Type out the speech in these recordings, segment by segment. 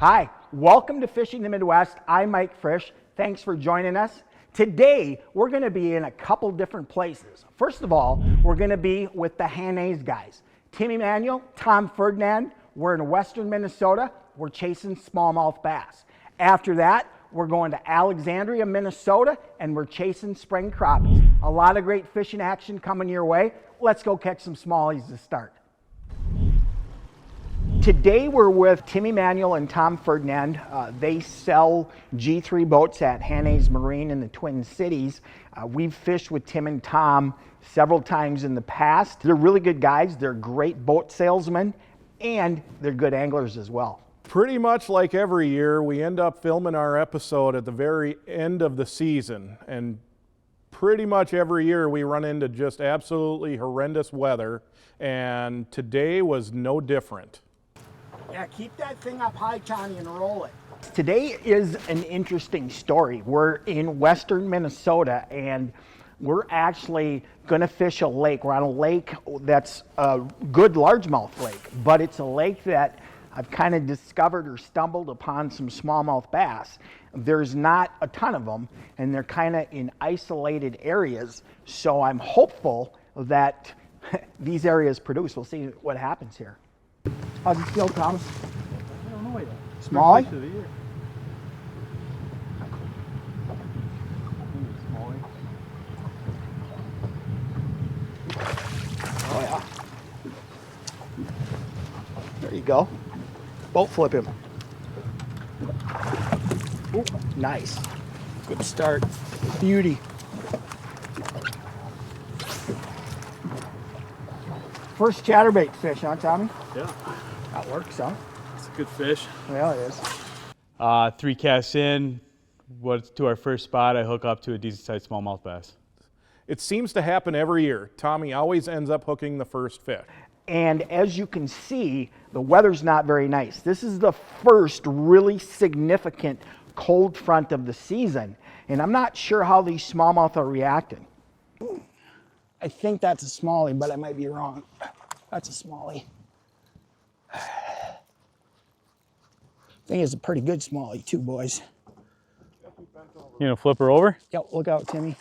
Hi, welcome to Fishing the Midwest. I'm Mike Frisch. Thanks for joining us. Today, we're going to be in a couple different places. First of all, we're going to be with the Hannay's guys. Tim Emanuel, Tom Ferdinand. We're in western Minnesota. We're chasing smallmouth bass. After that, we're going to Alexandria, Minnesota, and we're chasing spring crappies. A lot of great fishing action coming your way. Let's go catch some smallies to start. Today we're with Tim Emanuel and Tom Ferdinand. They sell G3 boats at Hannay's Marine in the Twin Cities. We've fished with Tim and Tom several times in the past. They're really good guys. They're great boat salesmen, and they're good anglers as well. Pretty much like every year, we end up filming our episode at the very end of the season. And pretty much every year we run into just absolutely horrendous weather. And today was no different. Yeah, keep that thing up high, Johnny, and roll it. Today is an interesting story. We're in western Minnesota, and we're actually going to fish a lake. We're on a lake that's a good largemouth lake, but it's a lake that I've kind of discovered or stumbled upon some smallmouth bass. There's not a ton of them, and they're kind of in isolated areas, so I'm hopeful that these areas produce. We'll see what happens here. How's it feel, Thomas? I don't know yet. Smallie? Oh yeah. There you go. Boat flip him. Ooh, nice. Good start. Beauty. First chatterbait fish, huh, Tommy? Yeah, That works, huh? it's a good fish. Yeah, it is. 3 casts in, to our first spot, I hook up to a decent sized smallmouth bass. It seems to happen every year. Tommy always ends up hooking the first fish. And as you can see, the weather's not very nice. This is the first really significant cold front of the season, and I'm not sure how these smallmouth are reacting. I think that's a smallie, but I might be wrong. That's a smallie. I think it's a pretty good smallie too, boys. You gonna flip her over? Yep, look out, Timmy.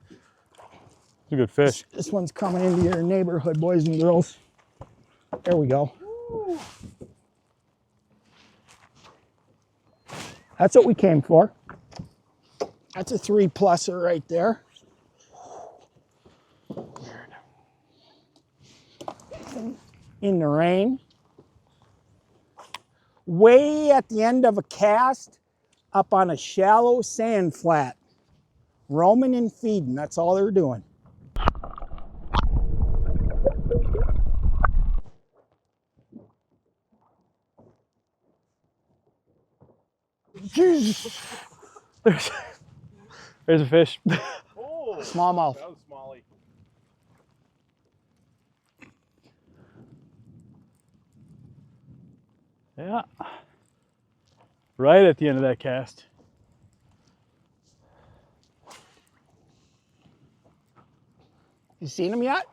It's a good fish. This one's coming into your neighborhood, boys and girls. There we go. That's what we came for. That's a 3-pluser right there. In the rain. Way at the end of a cast, up on a shallow sand flat. Roaming and feeding, that's all they're doing. There's a fish. Oh, Smallmouth. that was smallie. Yeah. Right at the end of that cast. You seen them yet?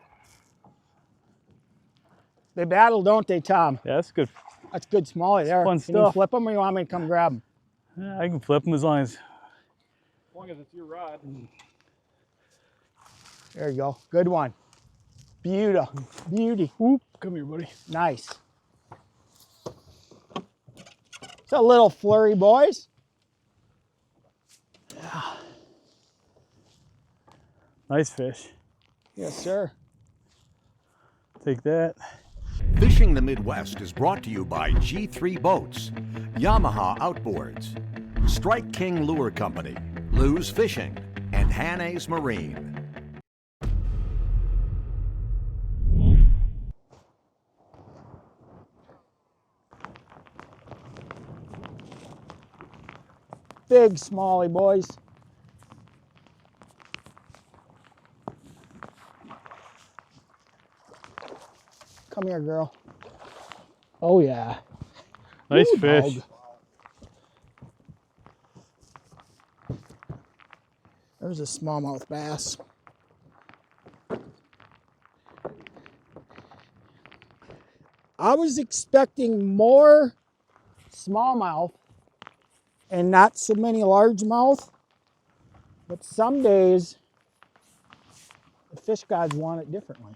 They battle, don't they, Tom? Yeah, that's good. That's good smallie there. Fun Can you stuff. flip them or you want me to come grab them? Yeah, I can flip them as long as. As long as it's your rod. There you go. Good one. Beauty. Beauty. Whoop, come here, buddy. Nice. It's a little flurry, boys. Yeah. Nice fish. Yes, sir. Take that. Fishing the Midwest is brought to you by G3 Boats, Yamaha Outboards, Strike King Lure Company, Lou's Fishing, and Hannay's Marine. Big smallie, boys. Come here, girl. Oh, yeah. Nice Ooh, fish. dog. There's a smallmouth bass. I was expecting more smallmouth and not so many largemouth, but some days the fish gods want it differently.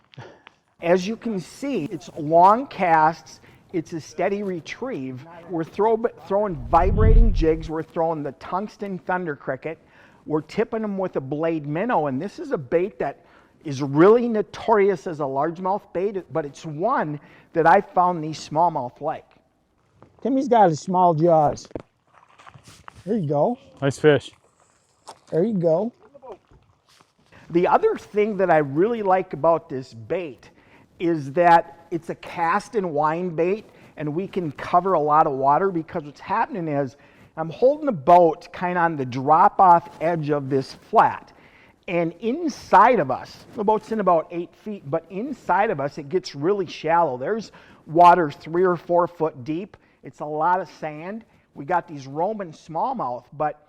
As you can see, it's long casts, it's a steady retrieve. We're throwing vibrating jigs, we're throwing the tungsten thunder cricket, we're tipping them with a blade minnow, and this is a bait that is really notorious as a largemouth bait, but it's one that I found these smallmouth like. Timmy's got his small jaws. There you go. Nice fish. There you go. The other thing that I really like about this bait is that it's a cast and wind bait, and we can cover a lot of water, because what's happening is I'm holding the boat kind of on the drop-off edge of this flat. And inside of us, the boat's in about 8 feet, but inside of us it gets really shallow. There's water 3 or 4 foot deep. It's a lot of sand. We got these roaming smallmouth, but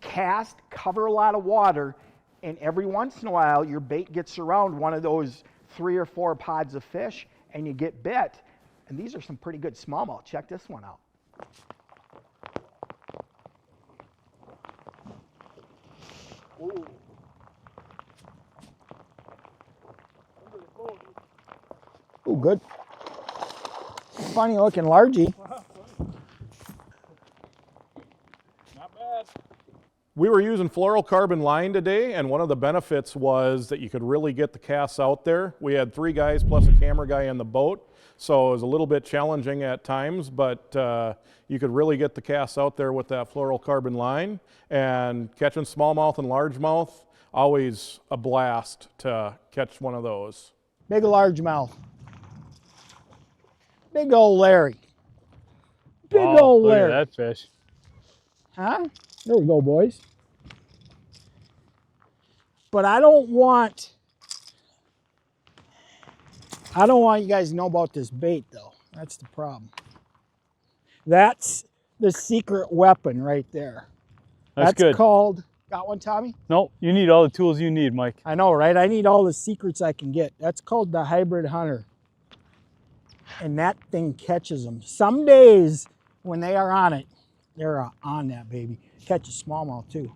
cast, cover a lot of water, and every once in a while your bait gets around one of those 3 or 4 pods of fish and you get bit. And these are some pretty good smallmouth. Check this one out. Ooh. Ooh, good. Funny looking largie. Not bad. We were using fluorocarbon line today, and one of the benefits was that you could really get the casts out there. We had 3 guys plus a camera guy in the boat, so it was a little bit challenging at times, but you could really get the casts out there with that fluorocarbon line. And catching smallmouth and largemouth, always a blast to catch one of those. Big largemouth. Big old Larry. Big old Larry. Look at that fish. Huh? There we go, boys. But I don't want you guys to know about this bait, though. That's the problem. That's the secret weapon right there. That's good. Called, got one, Tommy? No, you need all the tools you need, Mike. I know, right? I need all the secrets I can get. That's called the hybrid hunter. And that thing catches them. Some days when they are on it, they're on that baby. Catch a smallmouth too.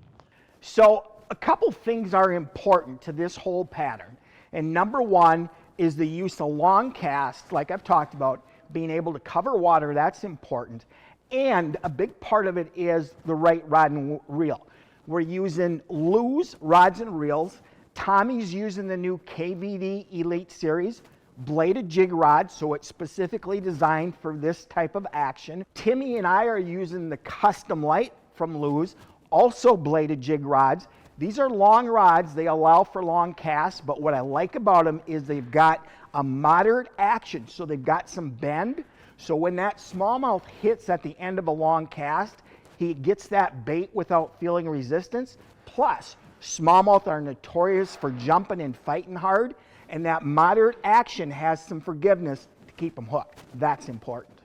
So a couple things are important to this whole pattern. And number one is the use of long casts, like I've talked about, being able to cover water, that's important. And a big part of it is the right rod and reel. We're using Lew's rods and reels. Tommy's using the new KVD Elite Series bladed jig rod, so it's specifically designed for this type of action. Timmy and I are using the Custom Light from Lew's, also bladed jig rods. These are long rods, they allow for long casts, but what I like about them is they've got a moderate action, so they've got some bend. So when that smallmouth hits at the end of a long cast, he gets that bait without feeling resistance. Plus, smallmouth are notorious for jumping and fighting hard, and that moderate action has some forgiveness to keep them hooked. That's important.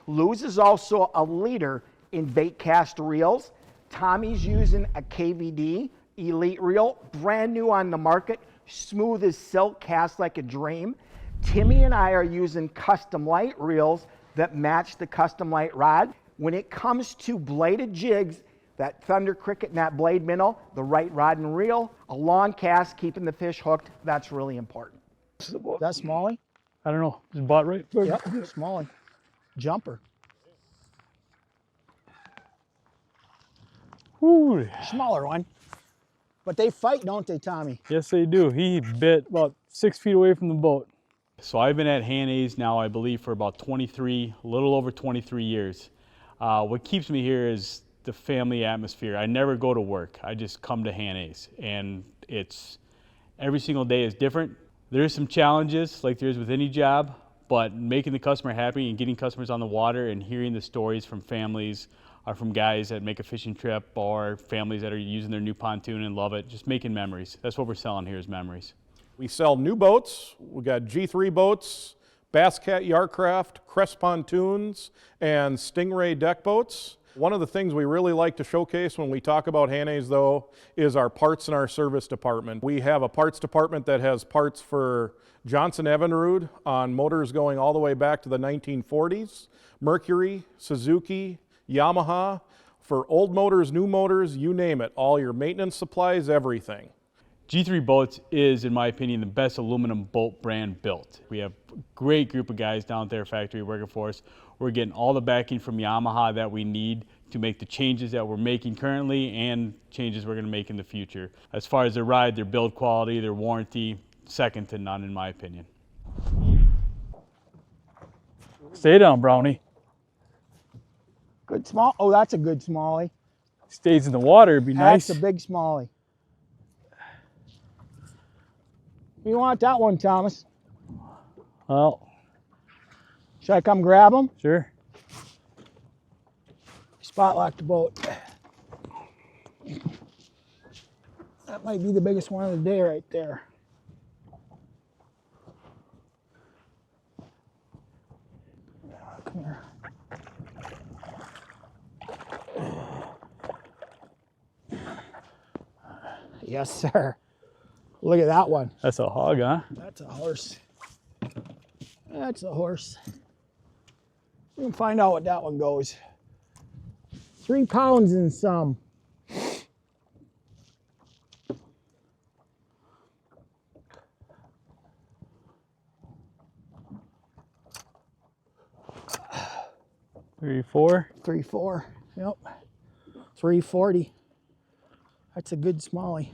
Lew's is also a leader in bait cast reels. Tommy's using a KVD Elite reel, brand new on the market, smooth as silk, cast like a dream. Timmy and I are using Custom Light reels that match the Custom Light rod. When it comes to bladed jigs, that thunder cricket and that blade minnow, the right rod and reel, a long cast, keeping the fish hooked, that's really important. Is that Smalley? I don't know. Is it bought right? Yep, Smalley. Jumper. Ooh. Smaller one. But they fight, don't they, Tommy? Yes, they do. He bit about 6 feet away from the boat. So I've been at Hannay's now, I believe, for about a little over 23 years. What keeps me here is the family atmosphere. I never go to work. I just come to Hannay's, and it's every single day is different. There's some challenges, like there is with any job, but making the customer happy and getting customers on the water and hearing the stories from families or from guys that make a fishing trip or families that are using their new pontoon and love it, just making memories. That's what we're selling here is memories. We sell new boats. We got G3 boats, Bass Cat Yarcraft, Crest pontoons, and Stingray deck boats. One of the things we really like to showcase when we talk about Hannay's, though, is our parts and our service department. We have a parts department that has parts for Johnson Evinrude on motors going all the way back to the 1940s, Mercury, Suzuki, Yamaha, for old motors, new motors, you name it, all your maintenance supplies, everything. G3 Boats is, in my opinion, the best aluminum boat brand built. We have a great group of guys down at their factory working for us. We're getting all the backing from Yamaha that we need to make the changes that we're making currently and changes we're going to make in the future. As far as their ride, their build quality, their warranty, second to none in my opinion. Stay down, Brownie. Good small. Oh, that's a good smallie. Stays in the water, it'd be nice. That's a big smallie. You want that one, Thomas? Well, Should I come grab him? sure. Spot lock the boat. That might be the biggest one of the day right there. Come here. Yes, sir. Look at that one. That's a hog, huh? That's a horse. That's a horse. We can find out what that one goes. 3 pounds and some. Three, four. 3.4. Yep. 340. That's a good smallie.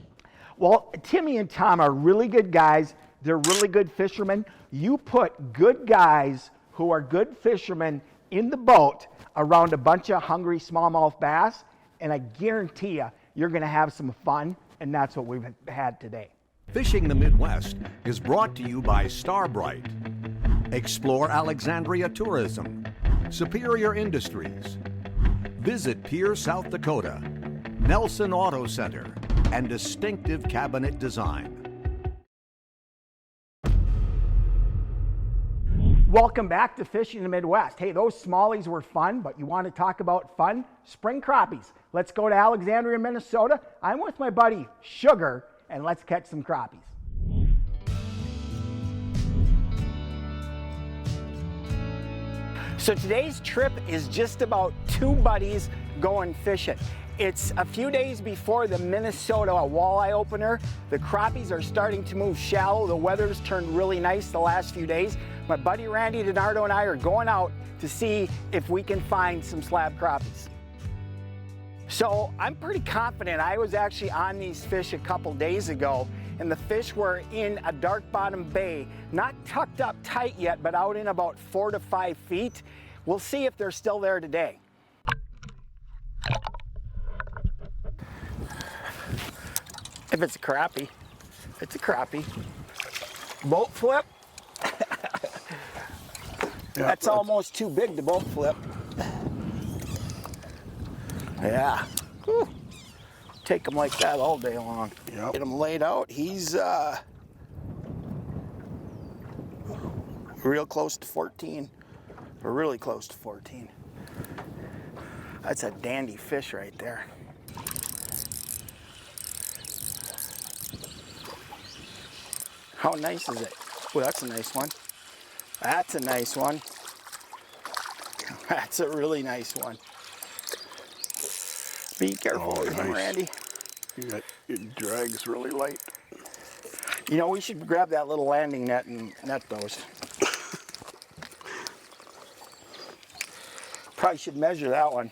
Well, Timmy and Tom are really good guys. They're really good fishermen. You put good guys who are good fishermen in the boat around a bunch of hungry smallmouth bass, and I guarantee you, you're going to have some fun, and that's what we've had today. Fishing the Midwest is brought to you by Starbright, Explore Alexandria Tourism, Superior Industries, Visit Pierre, South Dakota, Nelson Auto Center, and Distinctive Cabinet Design. Welcome back to Fishing the Midwest. Hey, those smallies were fun, but you want to talk about fun? Spring crappies. Let's go to Alexandria, Minnesota. I'm with my buddy Sugar, and let's catch some crappies. So today's trip is just about 2 buddies going fishing. It's a few days before the Minnesota walleye opener. The crappies are starting to move shallow. The weather's turned really nice the last few days. My buddy Randy DiNardo and I are going out to see if we can find some slab crappies. So I'm pretty confident. I was actually on these fish a couple days ago, and the fish were in a dark bottom bay, not tucked up tight yet, but out in about 4 to 5 feet. We'll see if they're still there today. If it's a crappie, it's a crappie. Boat flip. That's almost too big to boat flip. Yeah. Whew. Take him like that all day long. Yep. Get him laid out. He's real close to 14. Or really close to 14. That's a dandy fish right there. How nice is it? Oh, that's a nice one. That's a nice one. That's a really nice one. Be careful with him, Randy. It drags really light. You know, we should grab that little landing net and net those. Probably should measure that one.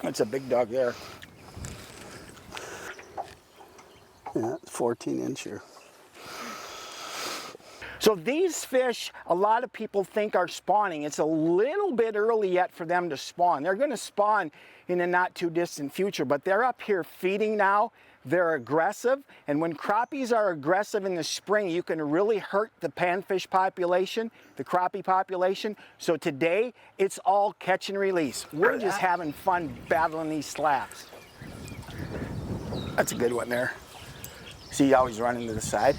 That's a big dog there. Yeah, 14-incher. So these fish, a lot of people think are spawning. It's a little bit early yet for them to spawn. They're going to spawn in the not too distant future, but they're up here feeding now. They're aggressive, and when crappies are aggressive in the spring, you can really hurt the panfish population, the crappie population. So today, it's all catch and release. We're just having fun battling these slabs. That's a good one there. See how he's running to the side?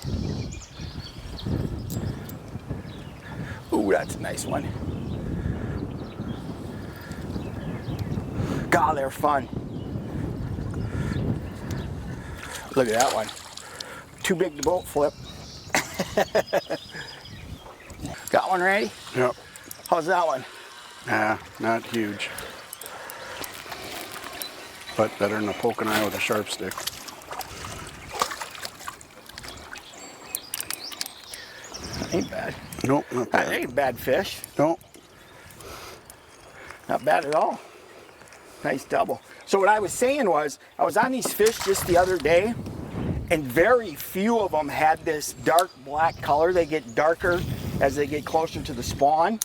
Ooh, that's a nice one. God, they're fun. Look at that one. Too big to boat flip. Got one, Randy? Yep. How's that one? Not huge. But better than a poking eye with a sharp stick. Ain't bad. Nope, not That bad. ain't bad fish. Nope. Not bad at all. Nice double. So what I was saying was, I was on these fish just the other day, and very few of them had this dark black color. They get darker as they get closer to the spawn.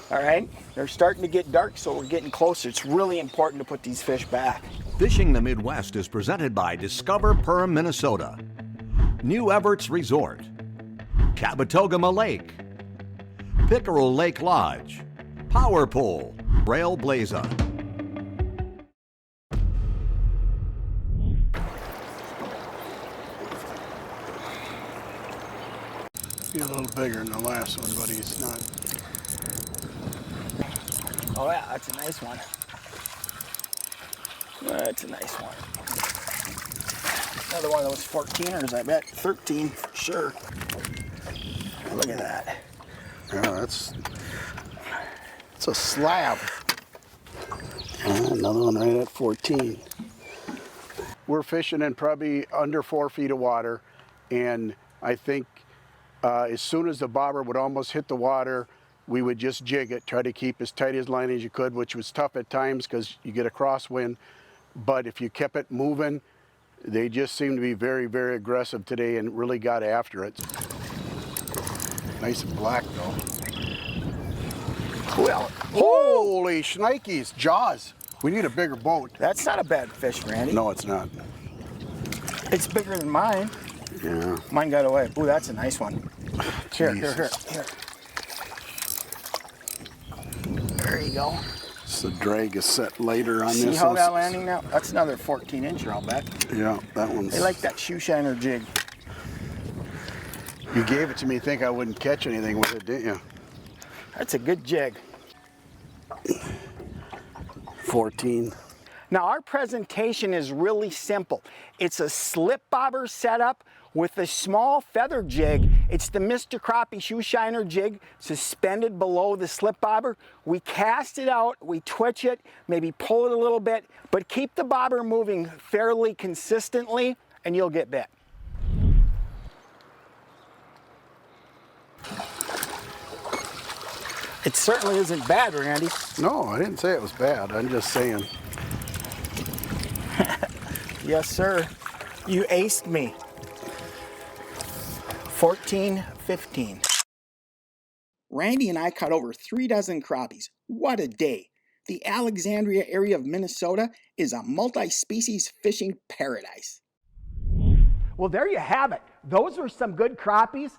All right, they're starting to get dark, so we're getting closer. It's really important to put these fish back. Fishing the Midwest is presented by Discover Perm, Minnesota, New Everts Resort, Cabotogama Lake, Pickerel Lake Lodge, Power Pole, Trailblaza. He's a little bigger than the last one, but he's not. Oh yeah, that's a nice one. That's a nice one. Another one of those 14ers, I bet. 13 for sure. Look at that. Yeah, it's a slab. Another one right at 14. We're fishing in probably under 4 feet of water, and I think as soon as the bobber would almost hit the water, we would just jig it, try to keep as tight as line as you could, which was tough at times because you get a crosswind. But if you kept it moving, they just seemed to be very, very aggressive today and really got after it. Nice and black though. Well, Holy shnikes, jaws. We need a bigger boat. that's not a bad fish, Randy. No, it's not. It's bigger than mine. Yeah. Mine got away. Ooh, that's a nice one. Here. There you go. So the drag is set later on See this. how that landing now? That's another 14-incher, I'll bet. Yeah, that one's. They like that shoe shiner jig. You gave it to me, think I wouldn't catch anything with it, didn't you? That's a good jig. 14. Now our presentation is really simple. It's a slip bobber setup with a small feather jig. It's the Mr. Crappie shoe shiner jig suspended below the slip bobber. We cast it out, we twitch it, maybe pull it a little bit, but keep the bobber moving fairly consistently and you'll get bit. It certainly isn't bad, Randy. No, I didn't say it was bad. I'm just saying. Yes, sir. You aced me. 14-15. Randy and I caught over 3 dozen crappies. What a day. The Alexandria area of Minnesota is a multi-species fishing paradise. Well, there you have it. Those were some good crappies.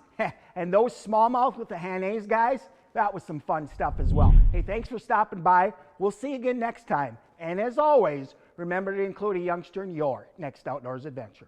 And those smallmouth with the Hannays, guys, that was some fun stuff as well. Hey, thanks for stopping by. We'll see you again next time. And as always, remember to include a youngster in your next outdoors adventure.